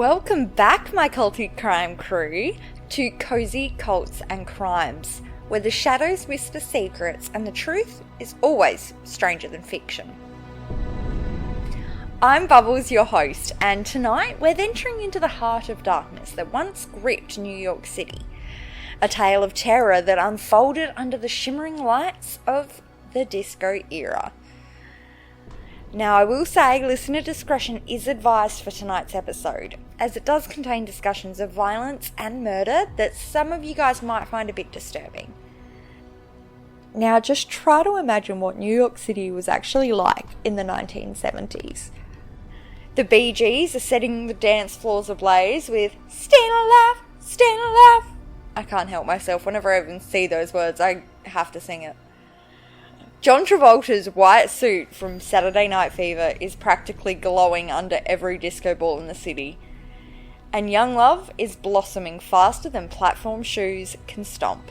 Welcome back, my culty crime crew, to Cozy Cults and Crimes, where the shadows whisper secrets and the truth is always stranger than fiction. I'm Bubbles, your host, and tonight we're venturing into the heart of darkness that once gripped New York City. A tale of terror that unfolded under the shimmering lights of the disco era. Now, I will say listener discretion is advised for tonight's episode, as it does contain discussions of violence and murder that some of you guys might find a bit disturbing. Now, just try to imagine what New York City was actually like in the 1970s. The Bee Gees are setting the dance floors ablaze with "Staying Alive, Staying Alive." I can't help myself, whenever I even see those words, I have to sing it. John Travolta's white suit from Saturday Night Fever is practically glowing under every disco ball in the city. And young love is blossoming faster than platform shoes can stomp.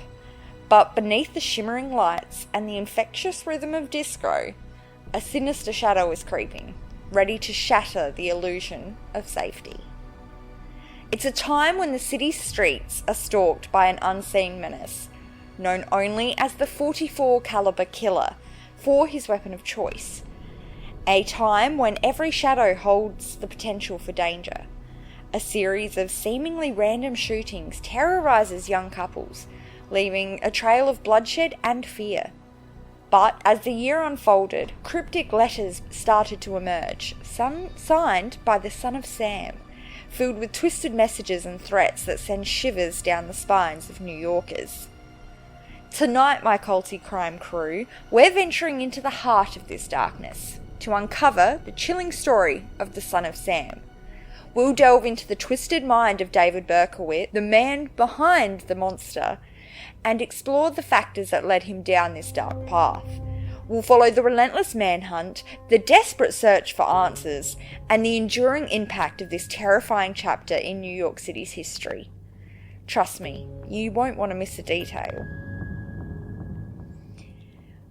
But beneath the shimmering lights and the infectious rhythm of disco, a sinister shadow is creeping, ready to shatter the illusion of safety. It's a time when the city's streets are stalked by an unseen menace, known only as the .44 caliber killer for his weapon of choice. A time when every shadow holds the potential for danger. A series of seemingly random shootings terrorizes young couples, leaving a trail of bloodshed and fear. But as the year unfolded, cryptic letters started to emerge, some signed by the son of Sam, filled with twisted messages and threats that send shivers down the spines of New Yorkers. Tonight, my culty crime crew, we're venturing into the heart of this darkness to uncover the chilling story of the son of Sam. We'll delve into the twisted mind of David Berkowitz, the man behind the monster, and explore the factors that led him down this dark path. We'll follow the relentless manhunt, the desperate search for answers, and the enduring impact of this terrifying chapter in New York City's history. Trust me, you won't want to miss a detail.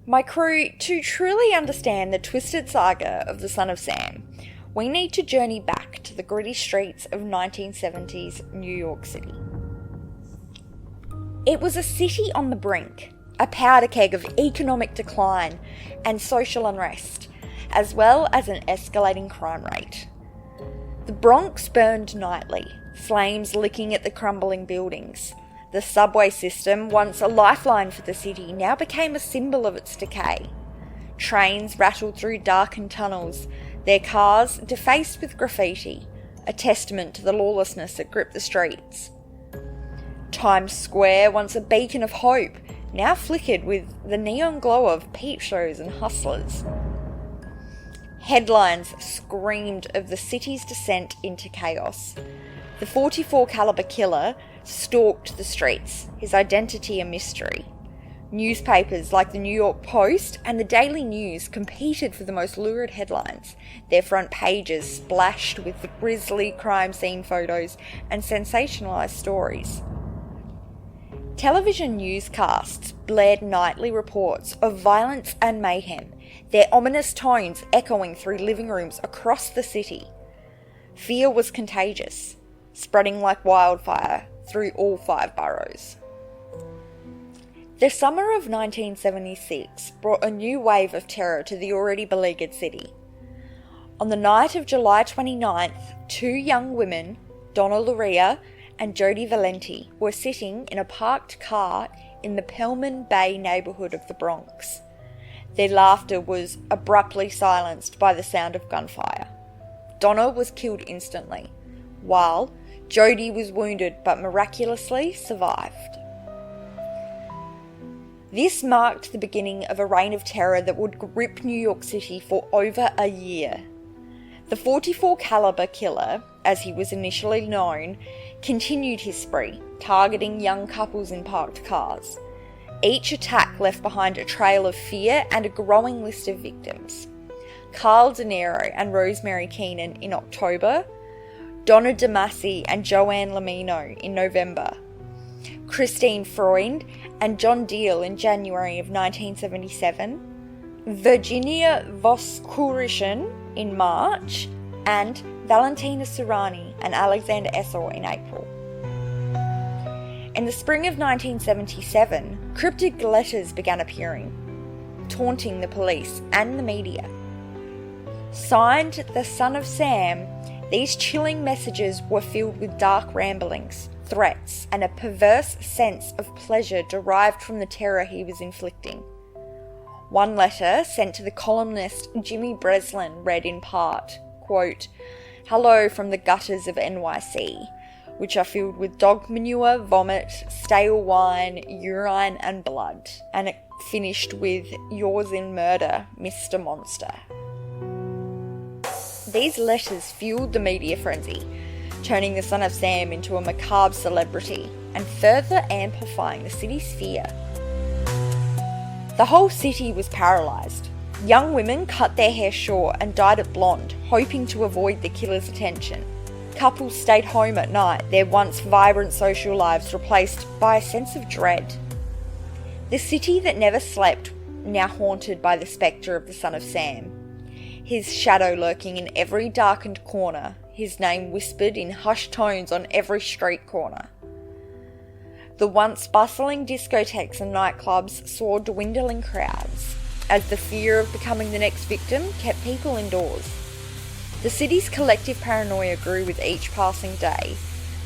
My crew, to truly understand the twisted saga of the son of Sam, we need to journey back to the gritty streets of 1970s New York City. It was a city on the brink, a powder keg of economic decline and social unrest, as well as an escalating crime rate. The Bronx burned nightly, flames licking at the crumbling buildings. The subway system, once a lifeline for the city, now became a symbol of its decay. Trains rattled through darkened tunnels, their cars defaced with graffiti, a testament to the lawlessness that gripped the streets. Times Square, once a beacon of hope, now flickered with the neon glow of peep shows and hustlers. Headlines screamed of the city's descent into chaos. The .44 caliber killer stalked the streets, his identity a mystery. Newspapers like the New York Post and the Daily News competed for the most lurid headlines, their front pages splashed with the grisly crime scene photos and sensationalized stories. Television newscasts blared nightly reports of violence and mayhem, their ominous tones echoing through living rooms across the city. Fear was contagious, spreading like wildfire through all 5 boroughs. The summer of 1976 brought a new wave of terror to the already beleaguered city. On the night of July 29th, 2 young women, Donna Luria and Jody Valenti, were sitting in a parked car in the Pelman Bay neighbourhood of the Bronx. Their laughter was abruptly silenced by the sound of gunfire. Donna was killed instantly, while Jody was wounded but miraculously survived. This marked the beginning of a reign of terror that would grip New York City for over a year. The .44 caliber killer, as he was initially known, continued his spree, targeting young couples in parked cars. Each attack left behind a trail of fear and a growing list of victims. Carl De Niro and Rosemary Keenan in October, Donna DeMasi and Joanne Lamino in November, Christine Freund and John Deal in January of 1977, Virginia Voskurishan in March, and Valentina Serrani, and Alexander Essor in April. In the spring of 1977, cryptic letters began appearing, taunting the police and the media. Signed the Son of Sam, these chilling messages were filled with dark ramblings, threats, and a perverse sense of pleasure derived from the terror he was inflicting. One letter, sent to the columnist Jimmy Breslin, read in part, quote, "Hello from the gutters of NYC, which are filled with dog manure, vomit, stale wine, urine, and blood." And it finished with, "Yours in murder, Mr. Monster." These letters fueled the media frenzy, turning the Son of Sam into a macabre celebrity and further amplifying the city's fear. The whole city was paralysed. Young women cut their hair short and dyed it blonde, hoping to avoid the killer's attention. Couples stayed home at night, their once vibrant social lives replaced by a sense of dread. The city that never slept, now haunted by the spectre of the Son of Sam. His shadow lurking in every darkened corner, his name whispered in hushed tones on every street corner. The once bustling discotheques and nightclubs saw dwindling crowds, as the fear of becoming the next victim kept people indoors. The city's collective paranoia grew with each passing day,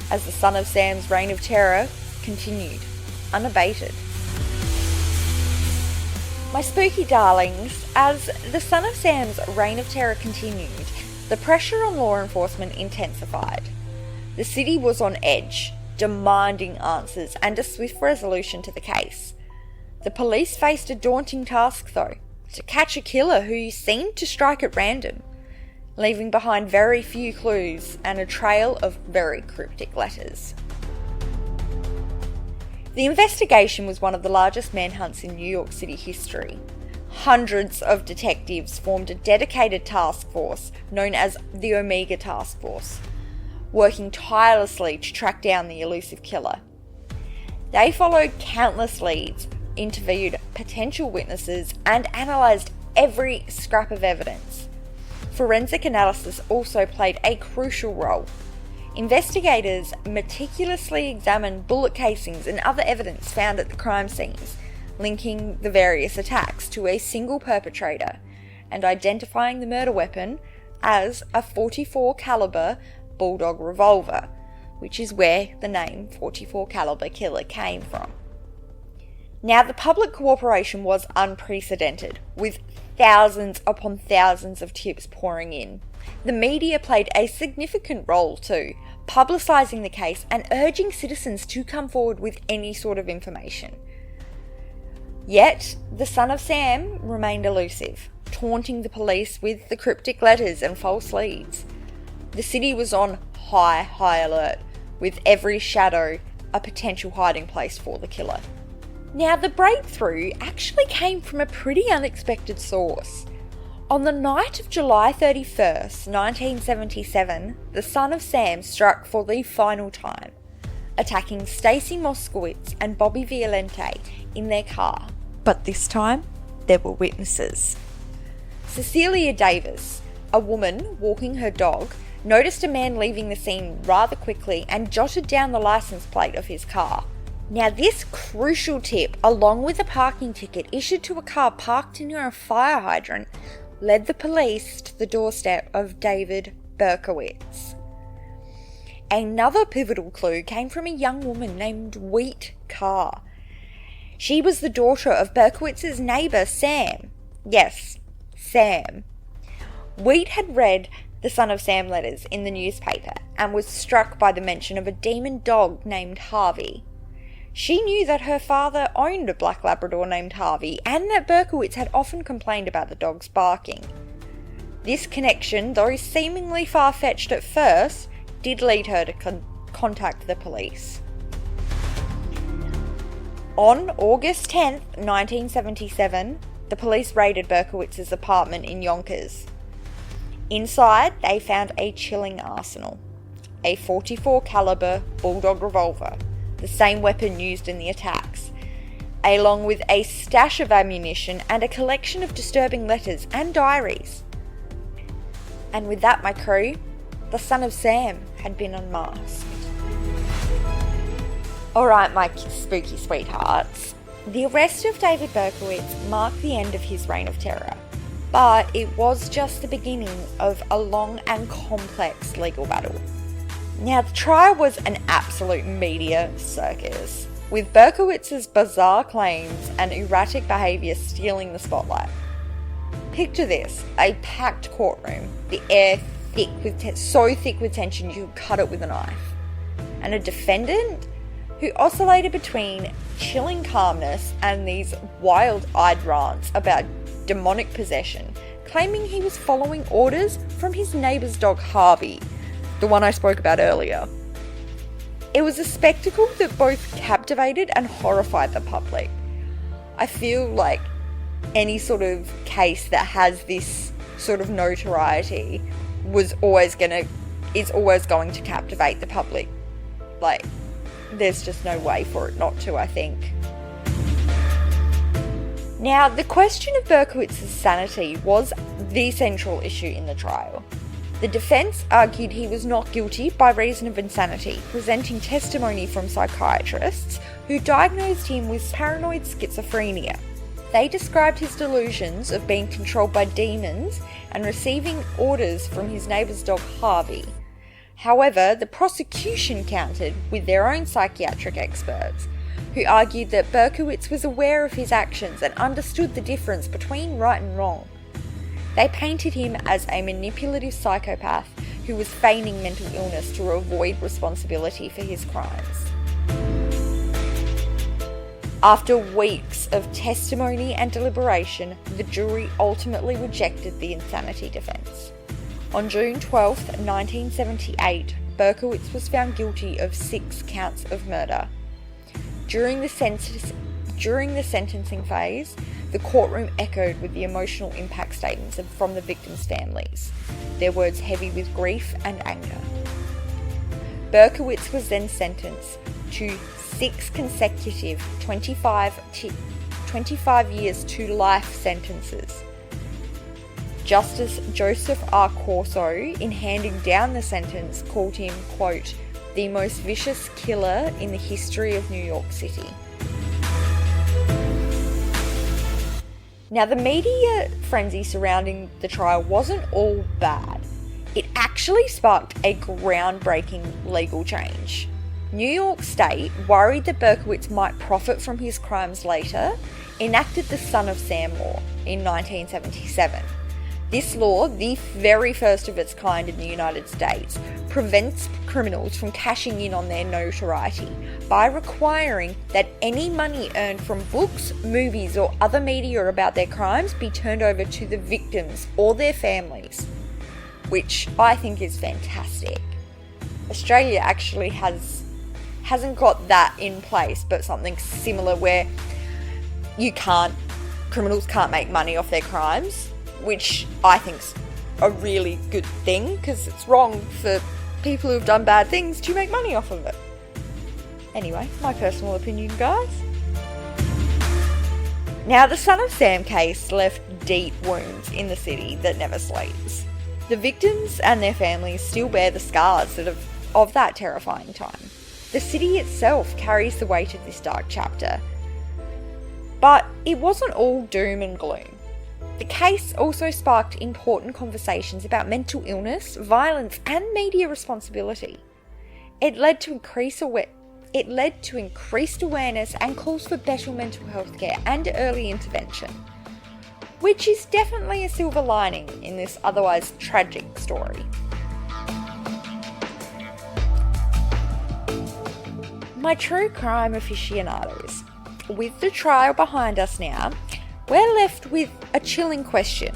as the Son of Sam's reign of terror continued, unabated. My spooky darlings, as the Son of Sam's reign of terror continued, the pressure on law enforcement intensified. The city was on edge, demanding answers and a swift resolution to the case. The police faced a daunting task, though, to catch a killer who seemed to strike at random, leaving behind very few clues and a trail of very cryptic letters. The investigation was one of the largest manhunts in New York City history. Hundreds of detectives formed a dedicated task force known as the Omega Task Force, working tirelessly to track down the elusive killer. They followed countless leads, interviewed potential witnesses, and analysed every scrap of evidence. Forensic analysis also played a crucial role. Investigators meticulously examined bullet casings and other evidence found at the crime scenes, linking the various attacks to a single perpetrator and identifying the murder weapon as a .44 caliber bulldog revolver, which is where the name 44 caliber killer came from. Now, the public cooperation was unprecedented, with thousands upon thousands of tips pouring in. The media played a significant role too, publicising the case and urging citizens to come forward with any sort of information. Yet, the Son of Sam remained elusive, taunting the police with the cryptic letters and false leads. The city was on high alert, with every shadow a potential hiding place for the killer. Now, the breakthrough actually came from a pretty unexpected source. On the night of July 31st, 1977, the Son of Sam struck for the final time, attacking Stacy Moskowitz and Bobby Violente in their car. But this time, there were witnesses. Cecilia Davis, a woman walking her dog, noticed a man leaving the scene rather quickly and jotted down the license plate of his car. Now, this crucial tip, along with a parking ticket issued to a car parked near a fire hydrant, led the police to the doorstep of David Berkowitz. Another pivotal clue came from a young woman named Wheat Carr. She was the daughter of Berkowitz's neighbour, Sam. Yes, Sam. Wheat had read the Son of Sam letters in the newspaper and was struck by the mention of a demon dog named Harvey. She knew that her father owned a black Labrador named Harvey and that Berkowitz had often complained about the dog's barking. This connection, though seemingly far-fetched at first, did lead her to contact the police. On August 10th, 1977, the police raided Berkowitz's apartment in Yonkers. Inside, they found a chilling arsenal, a .44 caliber bulldog revolver, the same weapon used in the attacks, along with a stash of ammunition and a collection of disturbing letters and diaries. And with that, my crew, the son of Sam had been unmasked. Alright, my spooky sweethearts. The arrest of David Berkowitz marked the end of his reign of terror, but it was just the beginning of a long and complex legal battle. Now, the trial was an absolute media circus, with Berkowitz's bizarre claims and erratic behaviour stealing the spotlight. Picture this, a packed courtroom, the air so thick with tension you could cut it with a knife, and a defendant who oscillated between chilling calmness and these wild-eyed rants about demonic possession, claiming he was following orders from his neighbour's dog Harvey, the one I spoke about earlier. It was a spectacle that both captivated and horrified the public. I feel like any sort of case that has this sort of notoriety is always going to captivate the public. Like, there's just no way for it not to, I think. Now, the question of Berkowitz's sanity was the central issue in the trial. The defence argued he was not guilty by reason of insanity, presenting testimony from psychiatrists who diagnosed him with paranoid schizophrenia. They described his delusions of being controlled by demons and receiving orders from his neighbour's dog Harvey. However, the prosecution countered with their own psychiatric experts, who argued that Berkowitz was aware of his actions and understood the difference between right and wrong. They painted him as a manipulative psychopath who was feigning mental illness to avoid responsibility for his crimes. After weeks of testimony and deliberation, the jury ultimately rejected the insanity defence. On June 12, 1978, Berkowitz was found guilty of 6 counts of murder. During the sentencing phase, the courtroom echoed with the emotional impact statements from the victims' families, their words heavy with grief and anger. Berkowitz was then sentenced to 6 consecutive 25 years to life sentences. Justice Joseph R. Corso, in handing down the sentence, called him, quote, the most vicious killer in the history of New York City. Now, the media frenzy surrounding the trial wasn't all bad. It actually sparked a groundbreaking legal change. New York State, worried that Berkowitz might profit from his crimes later, enacted the Son of Sam law in 1977. This law, the very first of its kind in the United States, prevents criminals from cashing in on their notoriety by requiring that any money earned from books, movies, or other media about their crimes be turned over to the victims or their families, which I think is fantastic. Australia actually hasn't got that in place, but something similar where criminals can't make money off their crimes, which I think's a really good thing, because it's wrong for people who've done bad things to make money off of it. Anyway, my personal opinion, guys. Now, the Son of Sam case left deep wounds in the city that never sleeps. The victims and their families still bear the scars of that terrifying time. The city itself carries the weight of this dark chapter. But it wasn't all doom and gloom. The case also sparked important conversations about mental illness, violence, and media responsibility. It led to increased awareness and calls for better mental health care and early intervention, which is definitely a silver lining in this otherwise tragic story. My true crime aficionados, with the trial behind us now, we're left with a chilling question.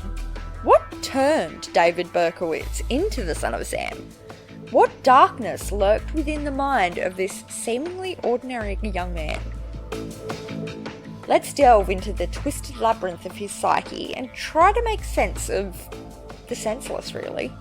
What turned David Berkowitz into the Son of Sam? What darkness lurked within the mind of this seemingly ordinary young man? Let's delve into the twisted labyrinth of his psyche and try to make sense of the senseless, really.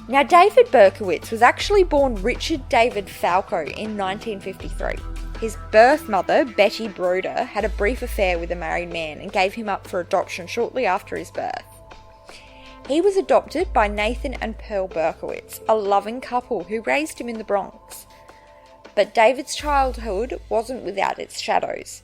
Now, David Berkowitz was actually born Richard David Falco in 1953. His birth mother, Betty Broder, had a brief affair with a married man and gave him up for adoption shortly after his birth. He was adopted by Nathan and Pearl Berkowitz, a loving couple who raised him in the Bronx. But David's childhood wasn't without its shadows.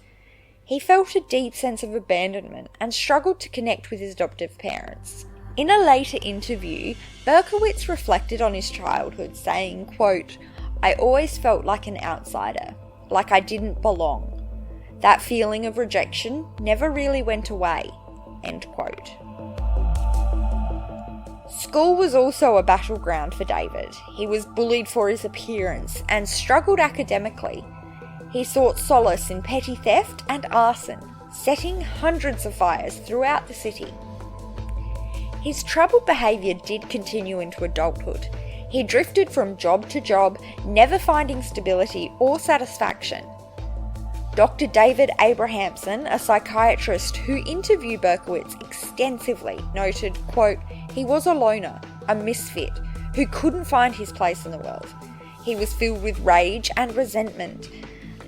He felt a deep sense of abandonment and struggled to connect with his adoptive parents. In a later interview, Berkowitz reflected on his childhood, saying, quote, "I always felt like an outsider, like I didn't belong. That feeling of rejection never really went away," end quote. School was also a battleground for David. He was bullied for his appearance and struggled academically. He sought solace in petty theft and arson, setting hundreds of fires throughout the city. His troubled behaviour did continue into adulthood. He drifted from job to job, never finding stability or satisfaction. Dr. David Abrahamson, a psychiatrist who interviewed Berkowitz extensively, noted, quote, "He was a loner, a misfit, who couldn't find his place in the world. He was filled with rage and resentment,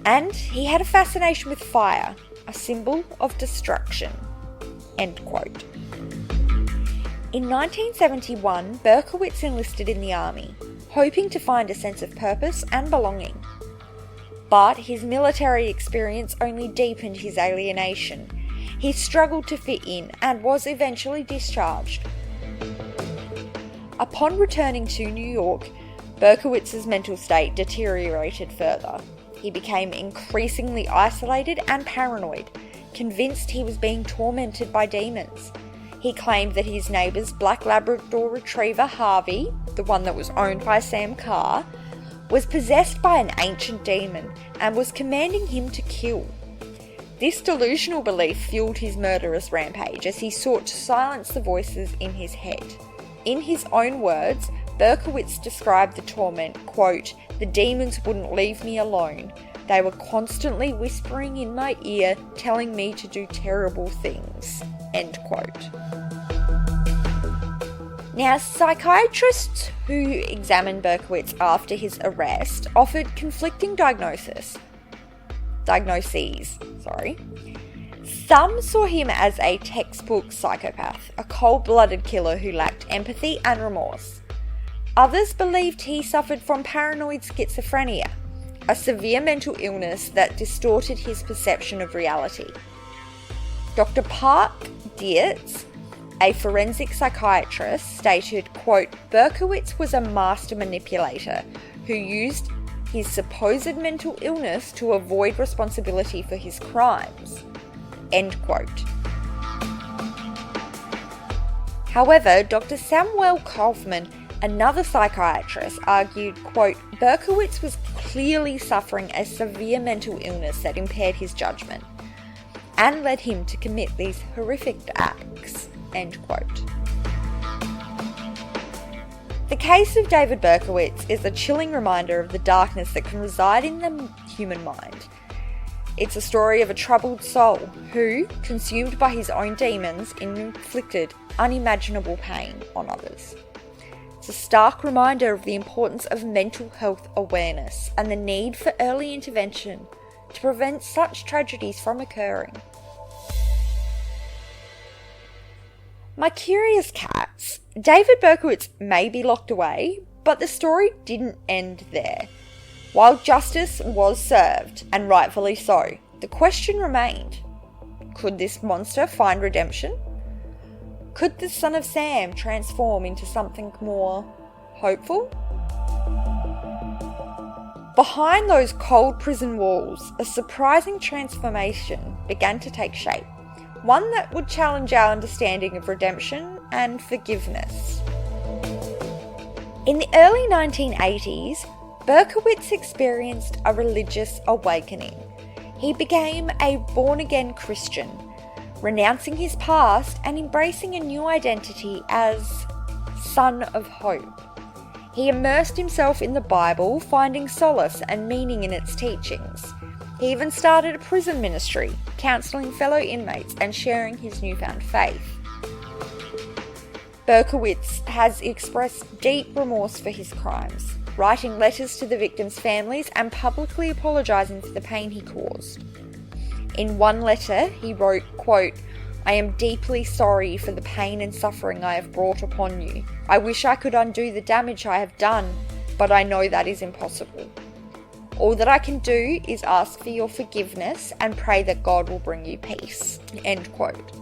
and he had a fascination with fire, a symbol of destruction," end quote. In 1971, Berkowitz enlisted in the army, hoping to find a sense of purpose and belonging. But his military experience only deepened his alienation. He struggled to fit in and was eventually discharged. Upon returning to New York, Berkowitz's mental state deteriorated further. He became increasingly isolated and paranoid, convinced he was being tormented by demons. He claimed that his neighbour's black Labrador retriever Harvey, the one that was owned by Sam Carr, was possessed by an ancient demon and was commanding him to kill. This delusional belief fueled his murderous rampage as he sought to silence the voices in his head. In his own words, Berkowitz described the torment, quote, "The demons wouldn't leave me alone. They were constantly whispering in my ear, telling me to do terrible things," end quote. Now, psychiatrists who examined Berkowitz after his arrest offered conflicting diagnoses. Some saw him as a textbook psychopath, a cold-blooded killer who lacked empathy and remorse. Others believed he suffered from paranoid schizophrenia, a severe mental illness that distorted his perception of reality. Dr. Park Dietz, a forensic psychiatrist, stated, quote, "Berkowitz was a master manipulator who used his supposed mental illness to avoid responsibility for his crimes," end quote. However, Dr. Samuel Kaufman, another psychiatrist, argued, quote, "Berkowitz was clearly suffering a severe mental illness that impaired his judgment and led him to commit these horrific acts," end quote. The case of David Berkowitz is a chilling reminder of the darkness that can reside in the human mind. It's a story of a troubled soul who, consumed by his own demons, inflicted unimaginable pain on others. It's a stark reminder of the importance of mental health awareness and the need for early intervention to prevent such tragedies from occurring. My curious cats, David Berkowitz may be locked away, but the story didn't end there. While justice was served, and rightfully so, the question remained: could this monster find redemption? Could the son of Sam transform into something more hopeful? Behind those cold prison walls, a surprising transformation began to take shape. One that would challenge our understanding of redemption and forgiveness. In the early 1980s, Berkowitz experienced a religious awakening. He became a born-again Christian, renouncing his past and embracing a new identity as Son of Hope. He immersed himself in the Bible, finding solace and meaning in its teachings. He even started a prison ministry, counselling fellow inmates and sharing his newfound faith. Berkowitz has expressed deep remorse for his crimes, writing letters to the victims' families and publicly apologising for the pain he caused. In one letter, he wrote, quote, I am deeply sorry for the pain and suffering I have brought upon you. I wish I could undo the damage I have done, but I know that is impossible. All that I can do is ask for your forgiveness and pray that God will bring you peace." End quote.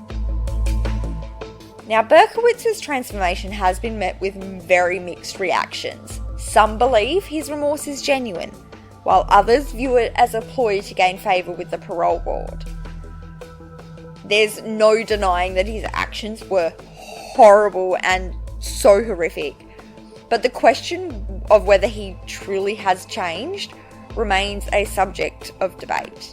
Now, Berkowitz's transformation has been met with very mixed reactions. Some believe his remorse is genuine, while others view it as a ploy to gain favour with the parole board. There's no denying that his actions were horrible and so horrific, but the question of whether he truly has changed remains a subject of debate.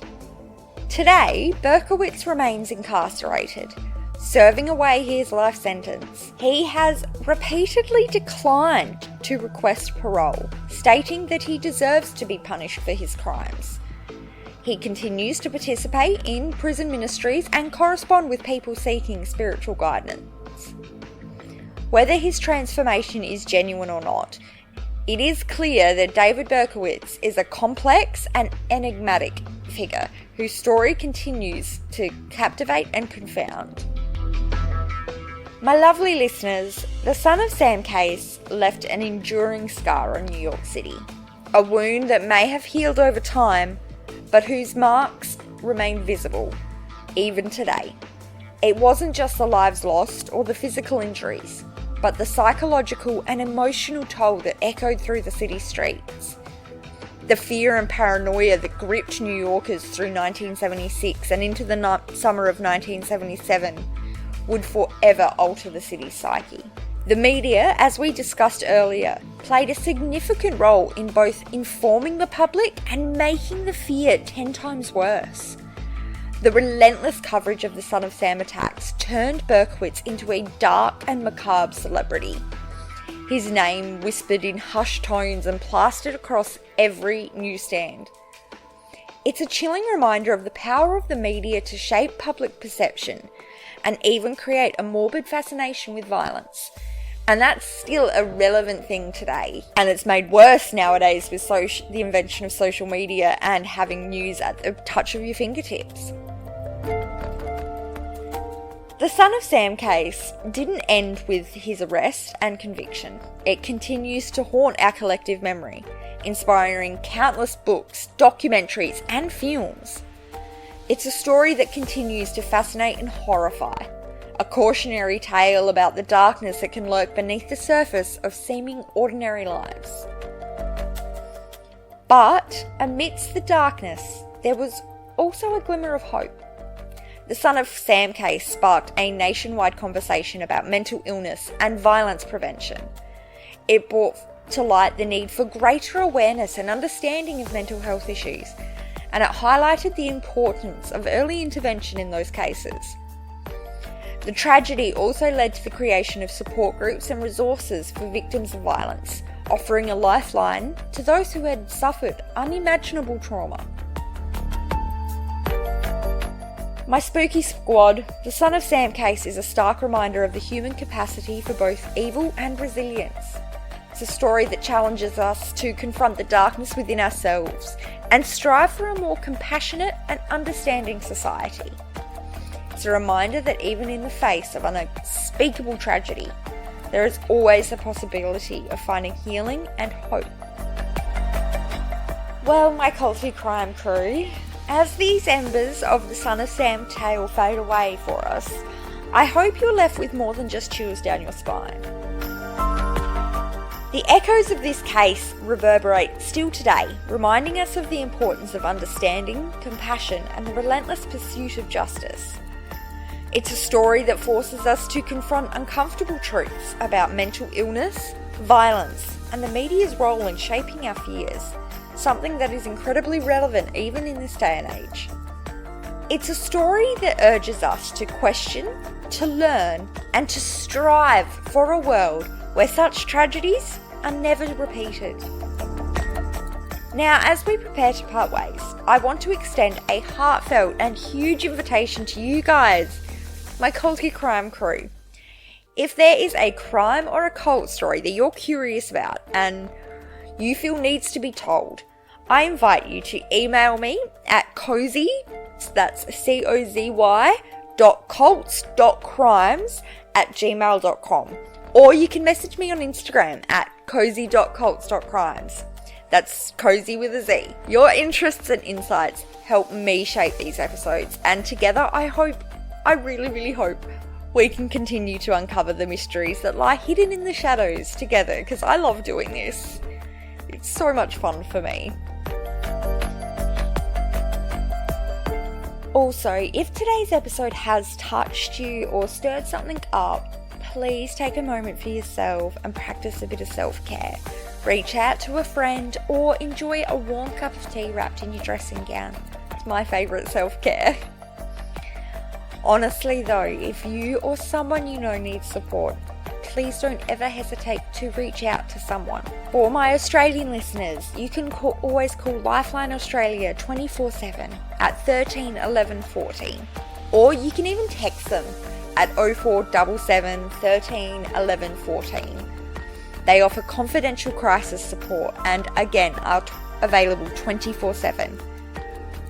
Today, Berkowitz remains incarcerated, serving away his life sentence. He has repeatedly declined to request parole, stating that he deserves to be punished for his crimes. He continues to participate in prison ministries and correspond with people seeking spiritual guidance. Whether his transformation is genuine or not, it is clear that David Berkowitz is a complex and enigmatic figure whose story continues to captivate and confound. My lovely listeners, the Son of Sam case left an enduring scar on New York City, a wound that may have healed over time, but whose marks remain visible, even today. It wasn't just the lives lost or the physical injuries, but the psychological and emotional toll that echoed through the city streets. The fear and paranoia that gripped New Yorkers through 1976 and into the summer of 1977 would forever alter the city's psyche. The media, as we discussed earlier, played a significant role in both informing the public and making the fear 10 times worse. The relentless coverage of the Son of Sam attacks turned Berkowitz into a dark and macabre celebrity. His name whispered in hushed tones and plastered across every newsstand. It's a chilling reminder of the power of the media to shape public perception and even create a morbid fascination with violence. And that's still a relevant thing today. And it's made worse nowadays with the invention of social media and having news at the touch of your fingertips. The Son of Sam case didn't end with his arrest and conviction. It continues to haunt our collective memory, inspiring countless books, documentaries, and films. It's a story that continues to fascinate and horrify, a cautionary tale about the darkness that can lurk beneath the surface of seeming ordinary lives. But amidst the darkness, there was also a glimmer of hope. The Son of Sam case sparked a nationwide conversation about mental illness and violence prevention. It brought to light the need for greater awareness and understanding of mental health issues, and it highlighted the importance of early intervention in those cases. The tragedy also led to the creation of support groups and resources for victims of violence, offering a lifeline to those who had suffered unimaginable trauma. My spooky squad, the Son of Sam case is a stark reminder of the human capacity for both evil and resilience. It's a story that challenges us to confront the darkness within ourselves and strive for a more compassionate and understanding society. It's a reminder that even in the face of unspeakable tragedy, there is always the possibility of finding healing and hope. Well, my culty crime crew, as these embers of the Son of Sam tale fade away for us, I hope you're left with more than just chills down your spine. The echoes of this case reverberate still today, reminding us of the importance of understanding, compassion, and the relentless pursuit of justice. It's a story that forces us to confront uncomfortable truths about mental illness, violence, and the media's role in shaping our fears, something that is incredibly relevant even in this day and age. It's a story that urges us to question, to learn, and to strive for a world where such tragedies are never repeated. Now, as we prepare to part ways, I want to extend a heartfelt and huge invitation to you guys, my culty crime crew. If there is a crime or a cult story that you're curious about and you feel needs to be told, I invite you to email me at cozy, that's COZY, cozy.cults.crimes@gmail.com, or you can message me on Instagram at cozy.cults.crimes. That's cozy with a Z. Your interests and insights help me shape these episodes, and together I really hope we can continue to uncover the mysteries that lie hidden in the shadows together, because I love doing this. It's so much fun for me. Also, if today's episode has touched you or stirred something up, please take a moment for yourself and practice a bit of self-care. Reach out to a friend or enjoy a warm cup of tea wrapped in your dressing gown. It's my favourite self-care. Honestly though, if you or someone you know needs support, please don't ever hesitate to reach out to someone. For my Australian listeners, you can always call Lifeline Australia 24/7 at 13 11 14, or you can even text them at 0477 13 11 14. They offer confidential crisis support and again are available 24/7.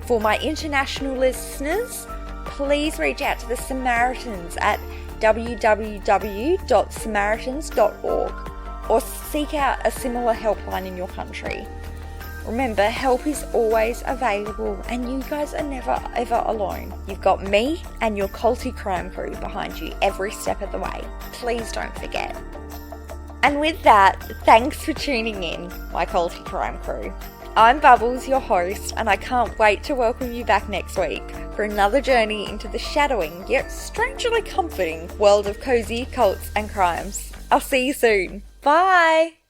For my international listeners, please reach out to the Samaritans at www.samaritans.org or seek out a similar helpline in your country. Remember, help is always available and you guys are never ever alone. You've got me and your culty crime crew behind you every step of the way. Please don't forget. And with that, thanks for tuning in, my culty crime crew. I'm Bubbles, your host, and I can't wait to welcome you back next week for another journey into the shadowing yet strangely comforting world of cozy cults and crimes. I'll see you soon. Bye!